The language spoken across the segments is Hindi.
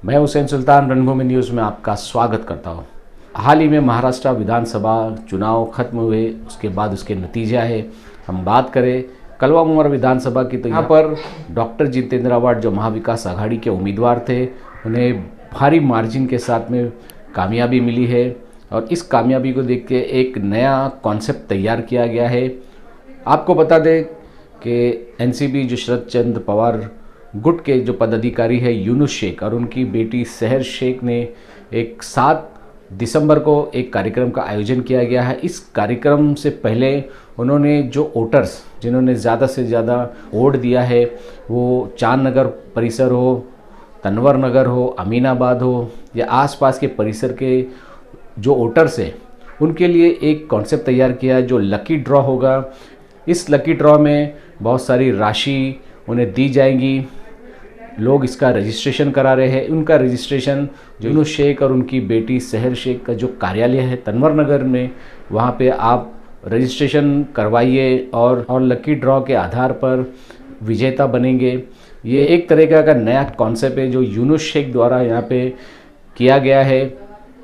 मैं हुसैन सुल्तान रणभूमि न्यूज़ में आपका स्वागत करता हूं। हाल ही में महाराष्ट्र विधानसभा चुनाव खत्म हुए, उसके बाद उसके नतीजा है। हम बात करें कलवा मुमरा विधानसभा की, तो यहाँ पर डॉक्टर जितेंद्र आव्हाड जो महाविकास आघाड़ी के उम्मीदवार थे, उन्हें भारी मार्जिन के साथ में कामयाबी मिली है। और इस कामयाबी को देख के एक नया कॉन्सेप्ट तैयार किया गया है। आपको बता दें कि एनसीपी जो शरद चंद्र पवार गुट के जो पदाधिकारी है यूनुस शेख और उनकी बेटी सहर शेख ने एक 7 दिसंबर को एक कार्यक्रम का आयोजन किया गया है। इस कार्यक्रम से पहले उन्होंने जो वोटर्स जिन्होंने ज़्यादा से ज़्यादा वोट दिया है, वो चांद नगर परिसर हो, तनवर नगर हो, अमीनाबाद हो या आसपास के परिसर के जो वोटर्स हैं, उनके लिए एक कॉन्सेप्ट तैयार किया है जो लकी ड्रॉ होगा। इस लकी ड्रॉ में बहुत सारी राशि उन्हें दी जाएंगी। लोग इसका रजिस्ट्रेशन करा रहे हैं। उनका रजिस्ट्रेशन यूनुस शेख और उनकी बेटी सहर शेख का जो कार्यालय है तनवर नगर में, वहाँ पे आप रजिस्ट्रेशन करवाइए और लकी ड्रॉ के आधार पर विजेता बनेंगे। ये एक तरीका का नया कॉन्सेप्ट है जो यूनुस शेख द्वारा यहाँ पे किया गया है।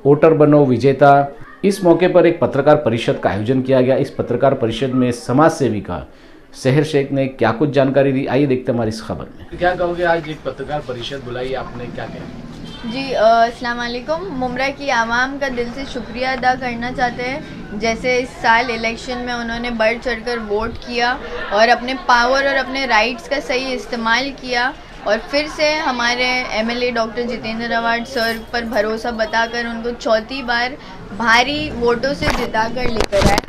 वोटर बनो विजेता। इस मौके पर एक पत्रकार परिषद का आयोजन किया गया। इस पत्रकार परिषद में समाज सेविका सहर शेख ने क्या कुछ जानकारी दी, आइए देखते हैं हमारी इस खबर में। क्या कहोगे, आज एक पत्रकार परिषद बुलाई आपने, क्या कहा? जी अस्सलाम वालेकुम। मुमरा की आवाम का दिल से शुक्रिया अदा करना चाहते हैं। जैसे इस साल इलेक्शन में उन्होंने बढ़ चढ़कर वोट किया और अपने पावर और अपने राइट्स का सही इस्तेमाल किया और फिर से हमारे MLA doctor Jitendra Awhad sir पर भरोसा बताकर उनको चौथी बार भारी वोटों से जिताकर लेकर आए।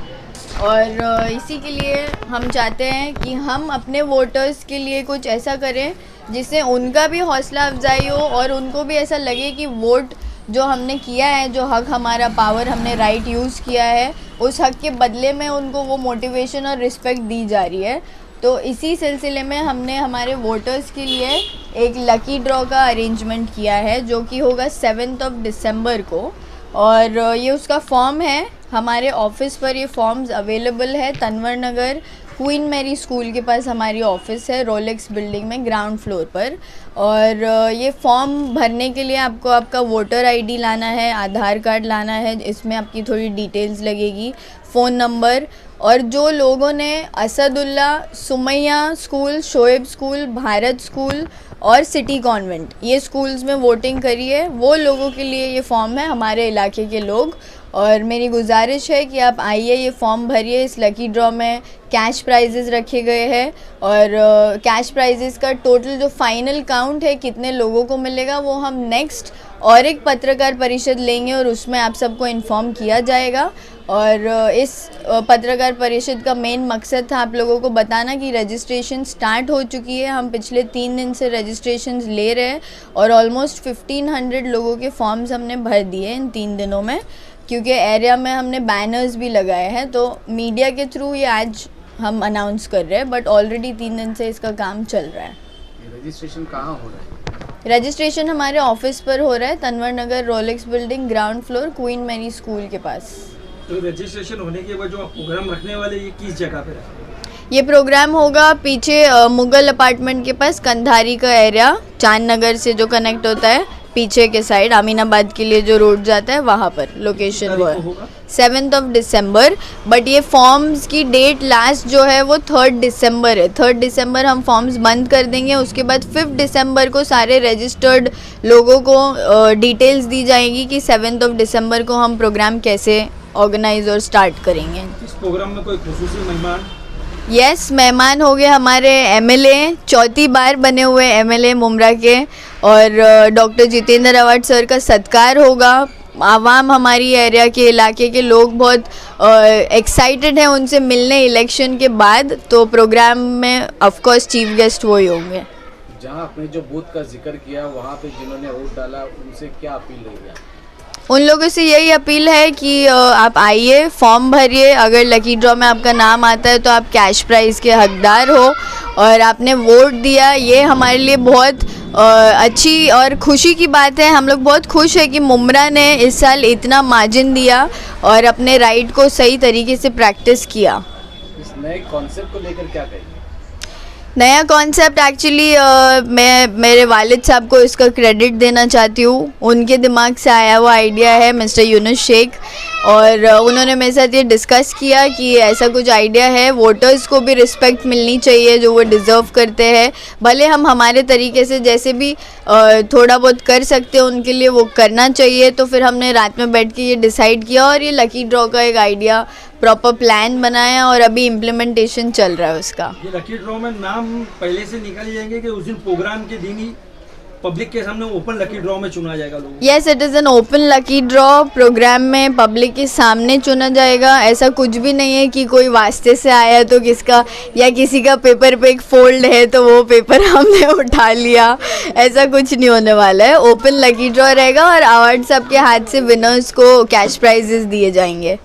और इसी के लिए हम चाहते हैं कि हम अपने वोटर्स के लिए कुछ ऐसा करें जिससे उनका भी हौसला अफजाई हो और उनको भी ऐसा लगे कि वोट जो हमने किया है, जो हक हमारा, पावर हमने राइट यूज़ किया है, उस हक के बदले में उनको वो मोटिवेशन और रिस्पेक्ट दी जा रही है। तो इसी सिलसिले में हमने हमारे वोटर्स के लिए एक लकी ड्रॉ का अरेंजमेंट किया है जो कि होगा 7 दिसंबर को। और ये उसका फॉर्म है। हमारे ऑफिस पर ये फॉर्म्स अवेलेबल है। तनवर नगर क्वीन मैरी स्कूल के पास हमारी ऑफिस है, रोलेक्स बिल्डिंग में ग्राउंड फ्लोर पर। और ये फॉर्म भरने के लिए आपको आपका वोटर आईडी लाना है, आधार कार्ड लाना है, इसमें आपकी थोड़ी डिटेल्स लगेगी, फ़ोन नंबर। और जो लोगों ने Asadullah, Sumaiya school, Shoaib school, Bharat school और सिटी कॉन्वेंट ये स्कूल्स में वोटिंग करी है, वो लोगों के लिए ये फॉर्म है, हमारे इलाके के लोग। और मेरी गुजारिश है कि आप आइए, ये फॉर्म भरिए। इस लकी ड्रॉ में कैश प्राइजेस रखे गए हैं और कैश प्राइजेस का टोटल जो फाइनल काउंट है कितने लोगों को मिलेगा वो हम नेक्स्ट और एक पत्रकार परिषद लेंगे और उसमें आप सबको इन्फॉर्म किया जाएगा। और इस पत्रकार परिषद का मेन मकसद था आप लोगों को बताना कि रजिस्ट्रेशन स्टार्ट हो चुकी है। हम पिछले 3 दिन से रजिस्ट्रेशंस ले रहे हैं और ऑलमोस्ट 1500 लोगों के फॉर्म्स हमने भर दिए इन 3 दिनों में, क्योंकि एरिया में हमने बैनर्स भी लगाए हैं। तो मीडिया के थ्रू ये आज हम अनाउंस कर रहे हैं, बट ऑलरेडी 3 दिन से इसका काम चल रहा है। रजिस्ट्रेशन कहाँ हो रहा है? रजिस्ट्रेशन हमारे ऑफिस पर हो रहा है, Tanwar Nagar Rolex building ground floor Queen Mary school के पास। तो रजिस्ट्रेशन होने के बाद जो आप प्रोग्राम रखने वाले ये किस जगह पे है? ये प्रोग्राम होगा पीछे मुगल अपार्टमेंट के पास, कंधारी का एरिया, चांद नगर से जो कनेक्ट होता है, पीछे के साइड अमीनाबाद के लिए जो रोड जाता है वहाँ पर लोकेशन वो है। 7 दिसंबर। बट ये फॉर्म्स की डेट लास्ट जो है वो 3 दिसंबर है। 3 दिसंबर हम फॉर्म्स बंद कर देंगे। उसके बाद 5 दिसंबर को सारे रजिस्टर्ड लोगों को डिटेल्स दी जाएगी कि 7 दिसंबर को हम प्रोग्राम कैसे ऑर्गेनाइज और स्टार्ट करेंगे। इस प्रोग्राम में कोई खुसूसी मेहमान? यस, मेहमान हो गए हमारे एमएलए, चौथी बार बने हुए एमएलए मुमरा के, और डॉक्टर जितेंद्र आव्हाड सर का सत्कार होगा। आवाम, हमारी एरिया के इलाके के लोग बहुत एक्साइटेड हैं उनसे मिलने इलेक्शन के बाद। तो प्रोग्राम में ऑफ कोर्स चीफ गेस्ट वही होंगे। जहां आपने जो बूथ का जिक्र किया, वहां पे जिन्होंने वोट डाला उनसे क्या अपील रहेगी? उन लोगों से यही अपील है कि आप आइए, फॉर्म भरिए। अगर लकी ड्रॉ में आपका नाम आता है तो आप कैश प्राइज़ के हकदार हो और आपने वोट दिया, ये हमारे लिए बहुत अच्छी और खुशी की बात है। हम लोग बहुत खुश है कि मुमरा ने इस साल इतना मार्जिन दिया और अपने राइट को सही तरीके से प्रैक्टिस किया। इस नए कॉन्सेप्ट को लेकर क्या कहेंगे? नया कॉन्सेप्ट एक्चुअली मैं मेरे वालिद साहब को इसका क्रेडिट देना चाहती हूँ। उनके दिमाग से आया हुआ आइडिया है, मिस्टर यूनुस शेख, और उन्होंने मेरे साथ ये डिस्कस किया कि ऐसा कुछ आइडिया है। वोटर्स को भी रिस्पेक्ट मिलनी चाहिए जो वो डिज़र्व करते हैं, भले हम हमारे तरीके से जैसे भी थोड़ा बहुत कर सकते हैं उनके लिए वो करना चाहिए। तो फिर हमने रात में बैठ के ये डिसाइड किया और ये लकी ड्रॉ का एक आइडिया प्रॉपर प्लान बनाया और अभी इम्प्लीमेंटेशन चल रहा है उसका। ये लकी ड्रॉ में नाम पहले से निकल जाएंगे कि उस दिन प्रोग्राम के दिन ही पब्लिक के सामने ओपन लकी ड्रॉ में चुना जाएगा लोगों को? Yes, it is an open lucky draw. Program में पब्लिक के सामने चुना जाएगा। ऐसा कुछ भी नहीं है कि कोई वास्ते से आया तो किसका या किसी का पेपर पे एक फोल्ड है तो वो पेपर हमने उठा लिया, ऐसा कुछ नहीं होने वाला है। ओपन लकी ड्रॉ रहेगा और अवार्ड सबके हाथ से विनर्स को कैश प्राइजेस दिए जाएंगे।